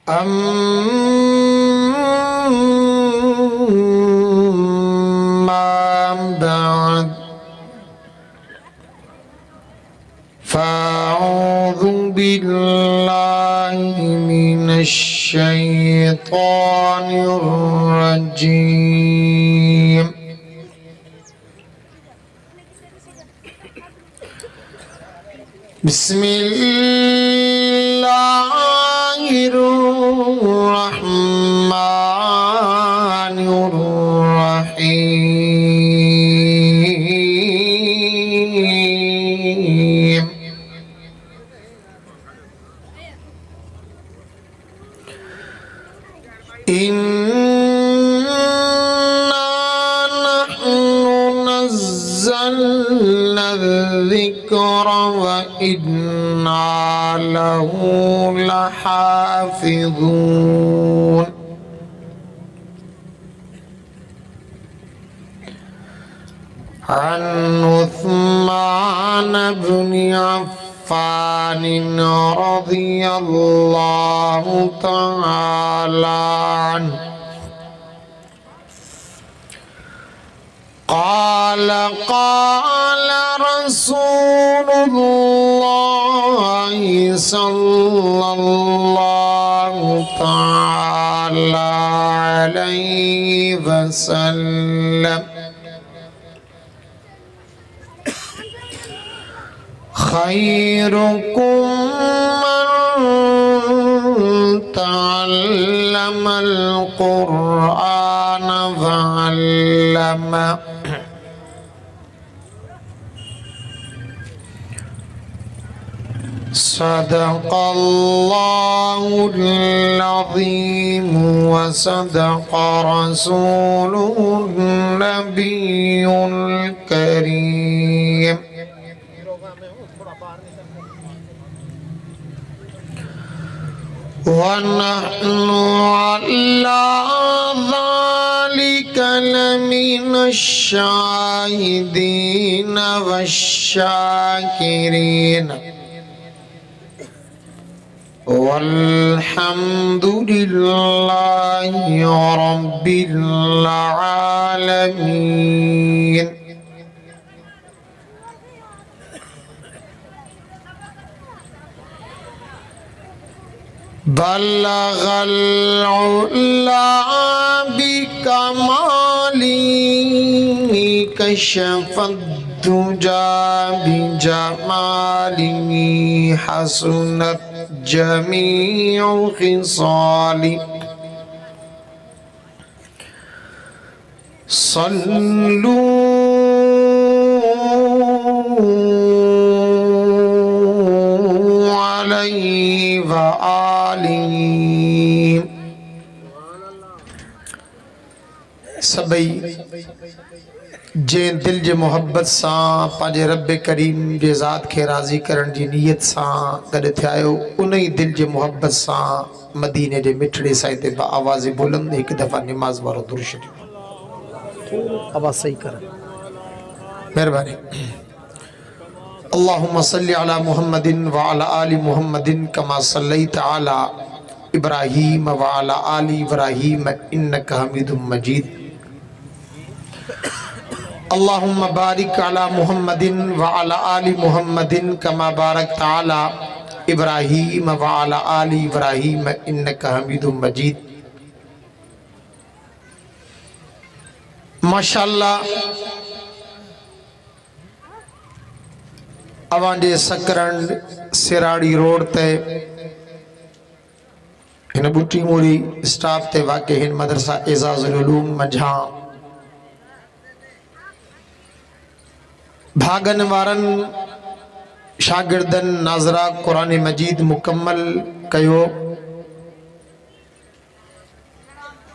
أما بعد فأعوذ بالله من الشيطان الرجيم. بسم الله الرحمن الرحيم. إنا نحن نزلنا الذكر وإنا له لحافظون. عن عثمان بن عفان رضي الله تعالى عنه قال قال رسول الله صلى الله تعالى عليه وسلم خيركم من تعلم القرآن وعلمه. صدق الله العظيم وصدق رسوله النبي الكريم. ونحن على ذلك لمن الشاهدين والشاكرين والحمد لله رب العالمين. بلغ العلا بكماله كشف الدجى بجماله حسنت جميع خصاله. صلوا عليه وآله. सभई जे दिल जे मोहब्बत सां पंहिंजे रब करीम जे ज़ात खे राज़ी करण जी नीयत सां गॾु थिया आहियो, उन ई दिल जे मोहब्बत सां मदीने जे मिठड़े साईं ते आवाज़ बुलंद हिकु दफ़ा निमाज़ वारो दुरूद शरीफ़ आवाज़ सही कर, महिरबानी। अल्लाहुम्मा सल्लि अला मुहम्मदिन व अला आलि मुहम्मदिन कमा सल्लैता अला इब्राहीम व अला आलि इब्राहीम इन्नका हमीदुम मजीद। अल्लाहुम्मा बारिक अला मुहम्मदिन व अला आलि मुहम्मदिन कमा बारकता अला इब्राहीम व अला आलि इब्राहीम इन्नका हमीदुम मजीद। माशाअल्लाह अवांजे सकरण सिराड़ी रोड ते हिन बुटी मोरी स्टाफ ते वाक़े हिन मदरसा एजाज़ुल उलूम मंझां भागन वारन शागिर्दन नाज़रा कुरान मजीद मुकम्मल कयो।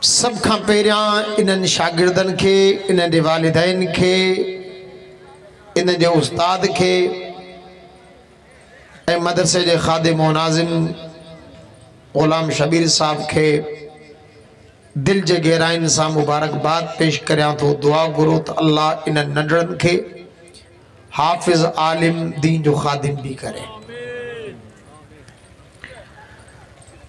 सब खां पहिरियां इन्हनि शागिर्दनि खे, इन्हनि जे वालिदैन खे, इन्हनि जे उस्ताद खे ऐं मदरसे जे खादिम व नाज़िम ग़ुलाम शबीर साहब के दिल जे गहराइन सां मुबारकबाद पेश करियां थो। दुआ घुरो त अल्लाह इन नंढड़नि खे हाफ़िज़ आलिम दीन जो खादिम भी करे।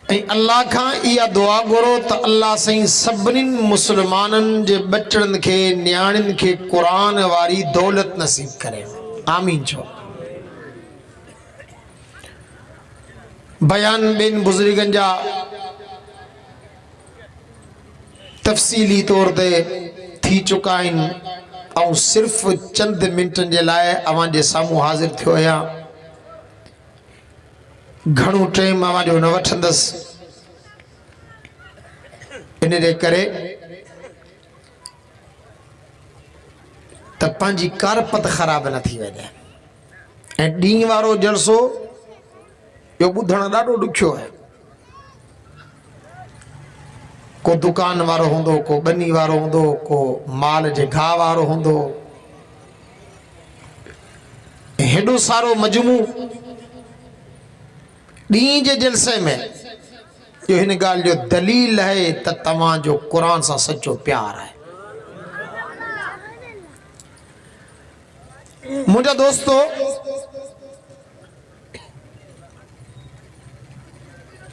अल्लाह का इया दुआ करो तो अल्लाह सही सबनी मुसलमानन जे बच्चन के न्याणिन के कुरान वारी दौलत नसीब करे। आमीन छो। बयान बिन बुजुर्गन जा तफसीली तौर ते थी चुका आहिनि और सिर्फ चंद मिनटन जे लाए अवां जे सामू हाजिर थियो या घणो टाइम अवां जो न वठंदस इन दे करे त पंहिंजी कारपत ख़राब न थी वञे। ऐं ॾींहं वारो जलसो यो ॿुधण ॾाढो ॾुखियो है। को दुकान वारो होंदो, को बनी वारो होंदो, को माल जे घाह वारो होंदो, हेॾो सारो मजमू ॾींहं जे जलसे में यो हिन ॻाल्हि जो दलील है त तव्हां जो कुरान सां सच्चो प्यार है। मुंहिंजा दोस्तो,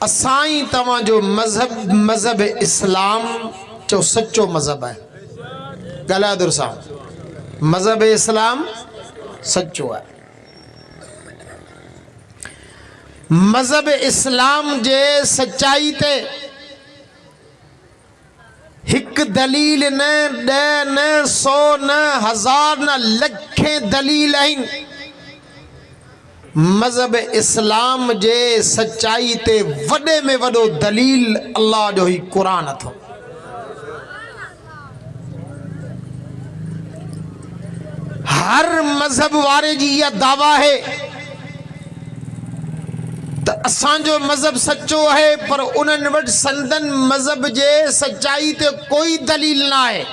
असाई तव्हां जो मजहब इस्लाम जो सच्चो मजहब है। ॻाल्हायो दुर सां, मजहब इस्लाम सच्चो है। मजहब इस्लाम जे सच्चाई ते हिक दलील न, 10 न, 100 न, 1000 न, लखें दलील आहिनि। मजहब इस्लाम जे सच्चाई ते वडे में वडो दलील अल्लाह जो ही कुरान अथो। हर मजहब वारे जी यह दावा है तो असांजो मजहब सच्चो है, पर उन्हनि वटि संदन मजहब जे सच्चाई ते कोई दलील ना है।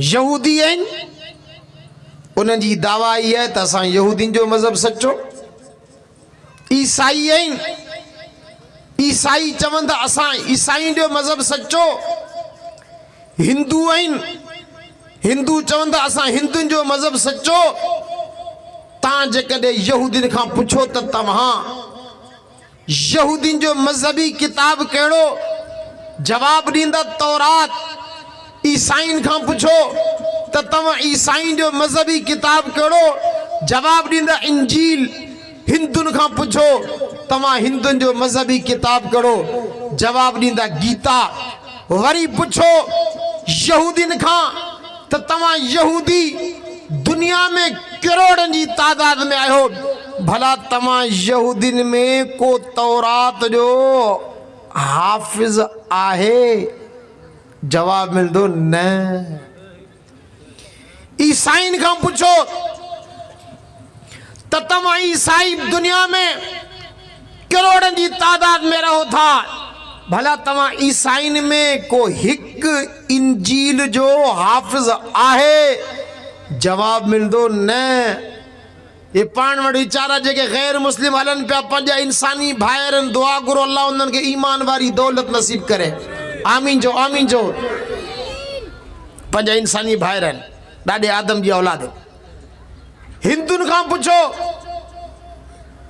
यहूदी आहिनि, उन्हनि जी दावा ई है त असां यहूदिन जो मजहब सच्चो। ईसाई आहिनि, ईसाई चवंदा असां ईसाई जो मजहब सच्चो। हिंदू आहिनि, हिंदू चवंदा असां हिंदुनि जो मजहब सच्चो। तां जेकॾहिं यहूदिन खां पुछो त तव्हां यहूदिन जो मजहबी किताब कहिड़ो, जवाब ॾींदा तौरात। ईसाइन खां पुछो त तव्हां ईसाइन जो मजहबी किताब कहिड़ो, जवाब ॾींदा इंजील। हिंदुनि खां पुछो तव्हां हिंदुनि जो मजहबी किताब कहिड़ो, जवाब ॾींदा गीता। वरी पुछो यहूदिन खां त तव्हां यहूदी दुनिया में करोड़न जी तादाद में आयो, भला तव्हां यहूदिन में को तौरात जो हाफिज आहे? जवाब मिलंदो न। ईसाइन खां पुछो त तव्हां ईसाई दुनिया में करोड़न जी तादाद में रहो था, भला तव्हां ईसाइन में को हिक इंजील जो हाफिज आहे? जवाब मिलंदो न। ये पाण वटि वीचारा जेके गैर मुस्लिम हलन पिया, पंहिंजा इंसानी भाइरनि, दुआ घुरो अल्लाह उन्हनि खे ईमान वारी दौलत नसीब करे। आमीन जो, आमीन जो। पंहिंजा इंसानी भाइरनि, ॾाढे आदम जी औलाद। हिंदुनि खां पुछो,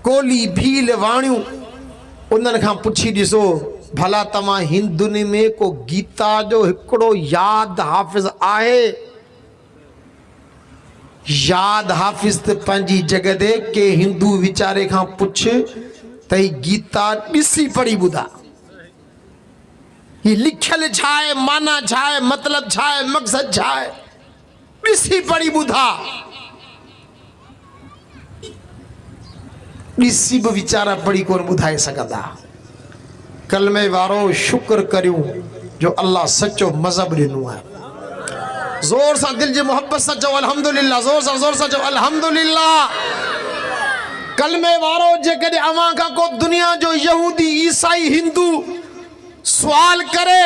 कोली भील वाणियूं, उन्हनि खां पुछी ॾिसो भला तव्हां हिंदुनि में को गीता जो हिकिड़ो याद हाफ़िज़ आहे? याद हाफ़िज़ त पंहिंजी जगह दे के हिंदू वीचारे खां पुछ त गीता ॾिसी पढ़ी ॿुधा, ये लिखियल छा आहे, माना छा आहे, मतलब छा आहे, मक़सद छा आहे, ॾिसी पढ़ी ॿुधा। ॾिसी बि वीचारा पढ़ी कोन ॿुधाए सघंदा। कलमे वारो शुक्र करियूं जो अल्लाह सच्चो मज़हब ॾिनो आहे। जोर सां दिल जी मोहब्बत सां चओ अल्हम्दुलिल्लाह, जोर सां चओ अल्हम्दुलिल्लाह। कलमे वारो जेकॾहिं अवां खां को दुनिया जो यहूदी, ईसाई, हिंदू सवाल करे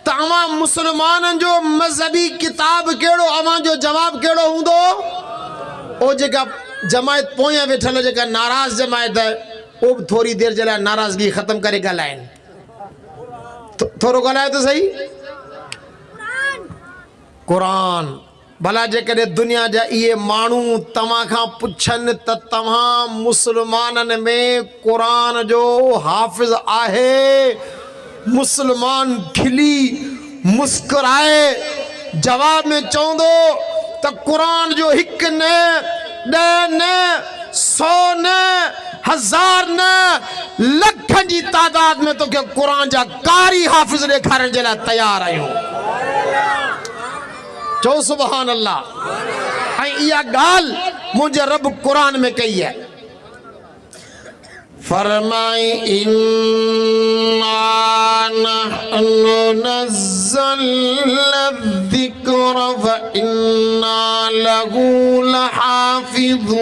त अवां मुसलमाननि जो मज़हबी किताब कहिड़ो, अवां जो जवाब कहिड़ो हूंदो? ओ जेका जमायत पोयां वेठल जेका नाराज़ जमायत है, वो भी थोड़ी देर जे लाइ नाराज़गी ख़त्म करे ॻाल्हाइनि। थोरो ॻाल्हायो त सही। कुरान भला जेकॾहिं दुनिया जा इहे माण्हू तव्हां खां पुछनि त तव्हां मुस्लमाननि में क़ुरान जो हाफ़िज़ आहे, मुस्लमान खिली मुस्कुराए जवाब में चवंदो त क़ुरान जो हिकु न, ॾह न, 100 न, 1000 न, लखनि जी तादाद में तोखे क़ुरान जा कारी हाफ़िज़ ॾेखारण जे लाइ तयारु आहियूं। चओ सुभान अल्लाह। ऐं इहा ॻाल्हि मुंहिंजे रब क़ुरान में कई है। फरमाई इन्ना नहनु नज़्ज़लना ज़िक्र व इन्ना लहू लहाफ़िज़ून।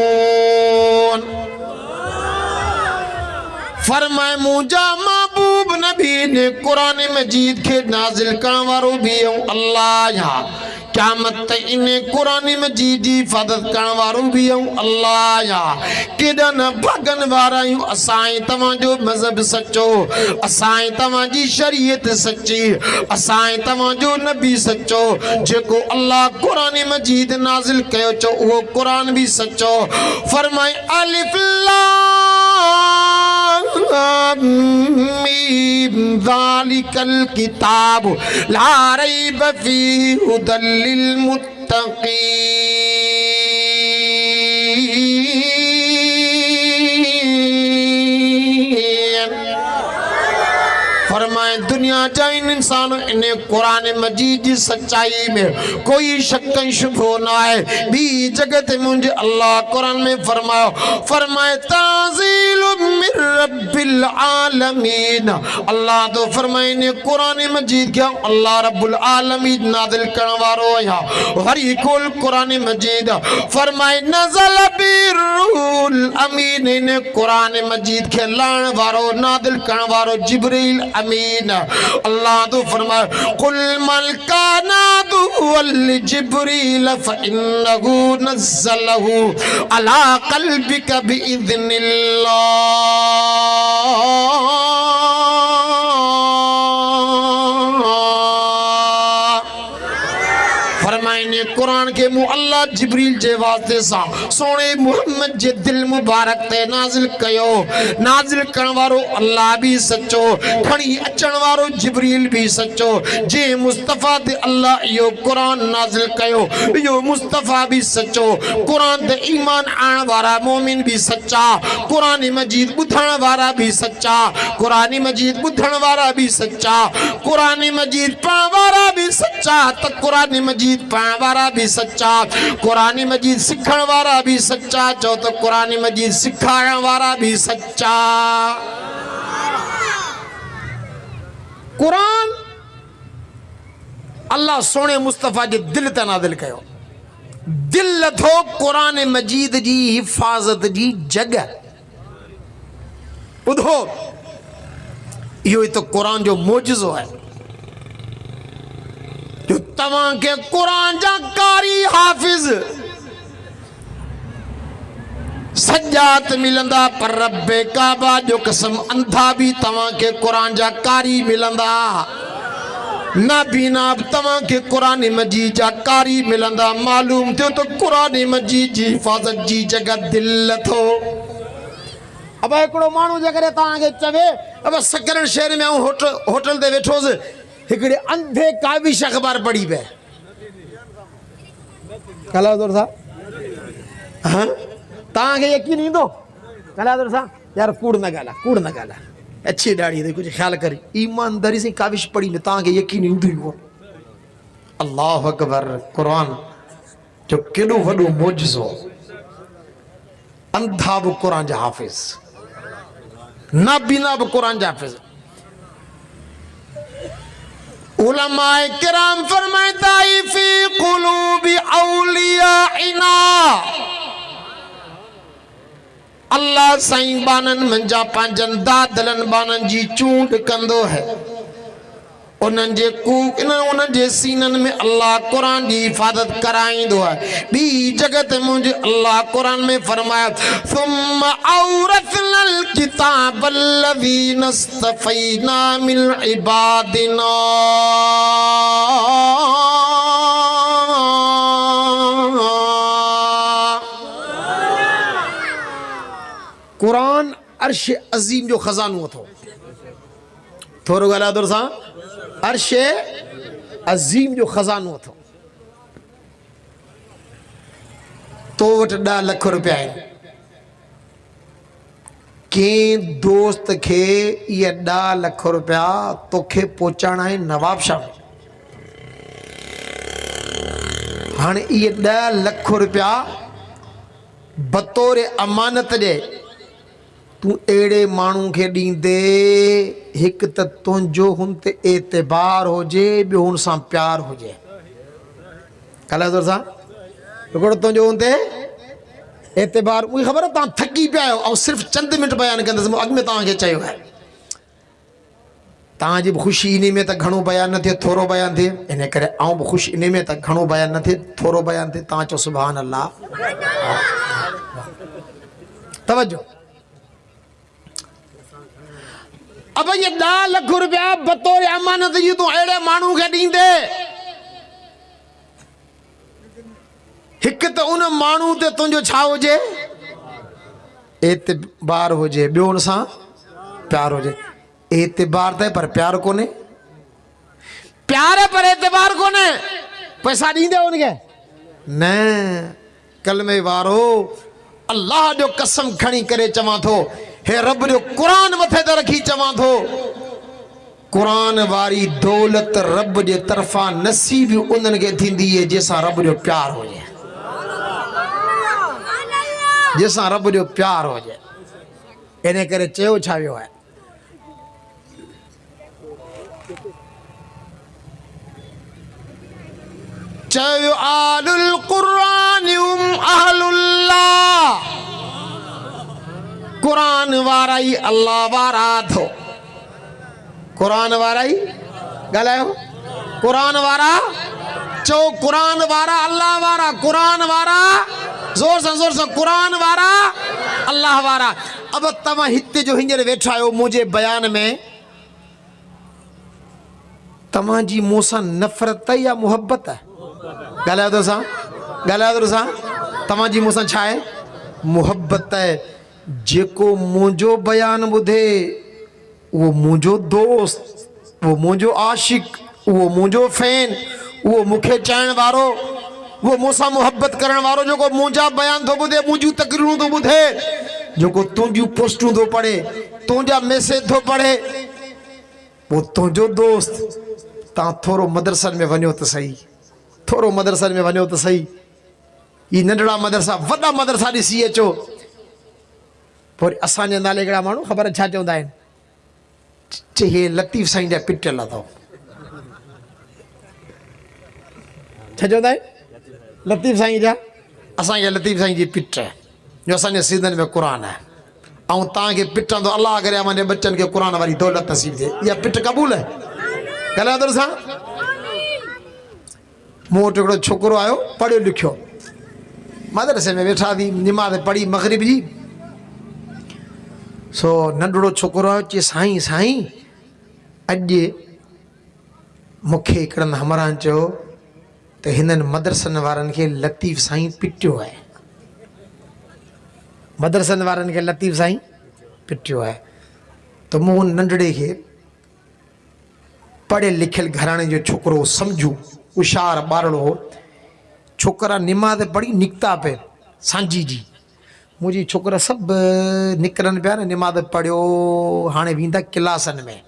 फरमाए मुंहिंजा महबूब नबी ने कुरान मजीद के नाज़िल करण वारो भी अल्लाह या क़यामत इन कुरान मजीद जी हिफ़ाज़त करण वारो भी अल्लाह या केॾा न भागन वारा आहियूं असां तव्हांजो मज़हब सचो, असां तव्हांजी शरीयत सच्ची, असां तव्हांजो नबी सचो, जेको अल्लाह कुरान मजीद नाज़िल कयो चो उहो कुरान भी सचो। फरमाए अलिफ लाम मीम ज़ालिकल किताब ला रैब फीहि हुदल लिल मुत्तक़ीन। फरमाए दुनिया जा इंसान इन कुरान मजीद की सच्चाई में कोई शक शुबो ना है। बी जगत मुझे अल्लाह कुरान में फरमायो, फरमाए ताज़ील मिर रब्बिल आलमीन। अल्लाह तो फरमाए ने कुरान मजीद क्या अल्लाह रब्बुल आलमीन नाज़िल करण वारो है। हरी कुल कुरान मजीद फरमाए नज़ल बिरूल अमीन। ने कुरान मजीद के लाण वारो नाज़िल करण वारो जिब्रील अमीन। अल्लाह तो फरमाए कुल मल काना दुअल जिब्रील फइन्नहु नज़्ज़लहु अला क़ल्बिका बिइज़्निल्लाह। फरमाइने कुरान के मु अल्लाह जिब्रील जे वास्ते सा सोने मुहम्मद जे दिल मुबारक ते नाज़िल कयो। नाज़िल करण वारो अल्लाह भी सच्चो, खणी अचण वारो जिब्रील भी सच्चो। जे मुस्तफा ते अल्लाह यो कुरान नाज़िल कयो यो मुस्तफा भी सच्चो। कुरान ते ईमान आने वाला मोमिन भी सच्चा, कुरान मजीद बुधण वाला भी सच्चा, कुरान मजीद बुधण वाला भी सच्चा, कुरान मजीद पढ़ण वाला भी सच्चा, त कुरान मजीद पढ़ण वाला भी सच्चा, कुरान मजीद सिखण वाला भी सच्चा। चो तो कुरान मजीद सिखारण वाला भी सच्चा। कुरान अल्लाह सोने मुस्तफा जे दिल ते नाज़िल कयो। दिल लथो कुरान मजीद जी हिफाजत जी जगह। ॿुधो इहो तो कुरान जो मोजज़ो है जो तव्हां के कुरान जा कारी हाफिज सजात मिलंदा पर रब्बे काबा जो कसम अंधा भी तव्हां के कुरान जा कारी मिलंदा। ना बीना तव्हां के कुरान मजीद जा कारी मिलंदा। मालूम थियो तो कुरान मजीद जी हिफाजत जी जगह दिल लथो। अब एकड़ो मानू जगरे ताके चवे अब सकरण शहर में होटल दे वेठोस एकड़े अंधे काविश अखबार पढ़ी बे कला दौर सा। हां ताके यकीन इंदो कला दौर सा यार कूड़ न गाला अच्छी दाढ़ी दे कुछ ख्याल करी ईमानदारी से काविश पढ़ी में ताके यकीन इंदो हो। अल्लाह अकबर। कुरान जो केडो वडो मोजज़ो। अंधा भी कुरान जा हाफिज, ना बिना भी कुरान जा हाफिज। उलमाए किराम फरमाता है फी कुलूबी औलियाइना। अल्लाह साईं बानन मंजा पांजन दादलन बानन जी चूंड कंदो है। उन्हनि जे कूक उन्हनि जे सीनन में अल्लाह कुरान की हिफाजत कराइंदो है। बी जगत मुझे अल्लाह कुरान में फरमाया सुम्मा औरसनल किताब अल्लज़ीना इस्तफ़ैना मिन इबादिना। कुरान अर्श अज़ीम जो ख़ज़ानो अथो थोरो ॻाल्हायो तो सां अर्श अज़ीम जो ख़ज़ानो अथो तो वटि 10 लाख रुपया आहिनि कंहिं दोस्त खे इहे 10 लाख रुपया तोखे पहुचाइणा आहिनि नवाबशाह में हाणे इहे 10 लाख रुपया बतौर अमानत ॾे तूं अहिड़े माण्हू खे ॾींदे हिकु त तुंहिंजो हुन ते एतबार हुजे ॿियो हुन सां प्यार हुजे ॻाल्हायो तोर सां हिकिड़ो तुंहिंजो हुन ते एतबार मूंखे ख़बर आहे तव्हां थकी पिया आहियो ऐं सिर्फ़ु चंद मिंट बयानु कंदुसि मूं अॻु में तव्हांखे चयो आहे तव्हांजी बि ख़ुशी इन में त घणो बयानु न थिए थोरो बयानु थिए इन करे आउं बि ख़ुशि इन में त घणो बयानु न थिए थोरो बयानु थिए तव्हां चओ सुभान अल्लाह तवजो अब ये 10 लाख रुपया बतौर अमानत जी तूं अहिड़े माण्हू खे ॾींदे हिकु त उन माण्हू ते तुंहिंजो छा हुजे एतबार हुजे ॿियो हुन सां प्यार हुजे एतबार त पर प्यार कोन्हे प्यार पर एतबार कोन्हे पैसा ॾींदे हुनखे न कलमे वारो अल्लाह जो कसम खणी करे चवां थो हे रब जो कुरान मथे ते रखी चवां थो कुरान वारी दौलत रब जे तरफ़ां नसीब उन्हनि खे थींदी आहे जंहिंसां रब जो प्यार हुजे जंहिंसां रब जो प्यार हुजे इन करे चयो छा वियो आहे चयो आलुल कुरान अहलुल्लाह कुरान वारा ई अल्लाह वारा थो कुरान वारा ई ॻाल्हायो कुरान वारा चो कुरान वारा अल्लाह वारा कुरान वारा जोर सां कुरान वारा अल्लाह वारा अब तव्हां हिते जो हींअर वेठा आहियो मुंहिंजे बयान में तव्हांजी मूंसां नफ़रत या मुहबत आहे ॻाल्हायो तो सां तव्हांजी मूंसां छा आहे मुहबत आहे जेको मुंहिंजो बयानु ॿुधे उहो मुंहिंजो दोस्त उहो मुंहिंजो आशिक उहो मुंहिंजो फैन उहो मूंखे चाहण वारो वो मूंसां मुहबत करण वारो जेको मुंहिंजा बयान थो ॿुधे मुंहिंजूं तकरीरूं थो ॿुधे जेको तुंहिंजूं पोस्टूं थो पढ़े तुंहिंजा मैसेज थो पढ़े वो तुंहिंजो दोस्त तव्हां थोरो मदरसनि में वञो त सही थोरो मदरसनि में वञो त सही ही नंढड़ा मदरसा वॾा मदरसा ॾिसी अचो पोइ असांजे नाले हिकिड़ा माण्हू ख़बर छा चवंदा आहिनि चे हे लतीफ़ साईं जा पिटियल अथव छा चवंदा आहिनि लतीफ़ साईं जा असांखे लतीफ़ साईं जी पिट जो असांजे सीधनि में क़ुरान आहे ऐं तव्हांखे पिटंदो अलाह करे मुंहिंजे बच्चनि खे क़ुरान वारी दौलत नसीब थिए इहा पिट क़बूल आहे ॻाल्हायो तो सां मूं वटि हिकिड़ो छोकिरो आयो पढ़ियो लिखियो मदरसे में वेठा थी निमाज़ पढ़ी मग़रिब जी सो नंढड़ो छोकिरो आयो चए साईं साईं अॼु मूंखे हिकिड़नि हमराहनि चयो त हिननि मदरसनि वारनि खे लतीफ़ साईं पिटियो आहे मदरसनि वारनि खे लतीफ़ साईं पिटियो आहे त मूं नंढड़े खे पढ़ियल लिखियल घराणे जो छोकिरो सम्झूं होशियार ॿारड़ो हो छोकिरा निमाज़ पढ़ी निकिता पे सांझी जी मुंहिंजी छोकिरा सभु निकिरनि पिया न निमाज़ पढ़ियो हाणे वेंदा क्लासनि में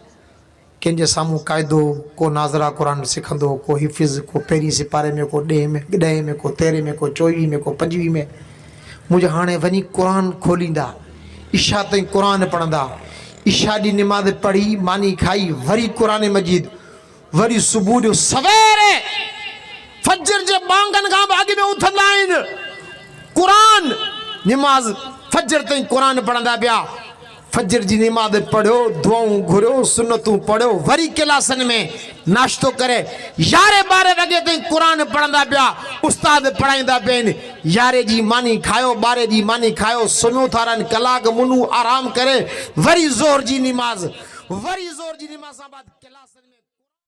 कंहिंजे साम्हूं क़ाइदो को नाज़रा क़ुरान सिखंदो को हिफ़िज़ को पहिरीं सिपारे में को 10 में 10 में को 13 में को 24 में को 25 में मुंहिंजे हाणे वञी क़ुरान खोलींदा इशा ताईं क़ुरान पढ़ंदा इशा जी निमाज़ पढ़ी मानी खाई वरी क़ुरान मजीद वरी सुबुह जो सवेरे फजर जे बांगनि खां अॻु में उथंदा आहिनि क़ुरान निमाज़ फजर ताईं क़ुरान पढ़ंदा पिया फजर जी निमाज़ पढ़ियो दुआऊं घुरियो सुनतूं पढ़ियो वरी क्लासनि में नाश्तो करे 11-12 वॻे ताईं क़ुरान पढ़ंदा पिया उस्ताद पढ़ाईंदा पिया आहिनि 11 जी मानी खायो 12 जी मानी खायो सुम्हियो था रहनि कलाक मुनू आराम करे वरी ज़ोहर जी निमाज़ सां बाद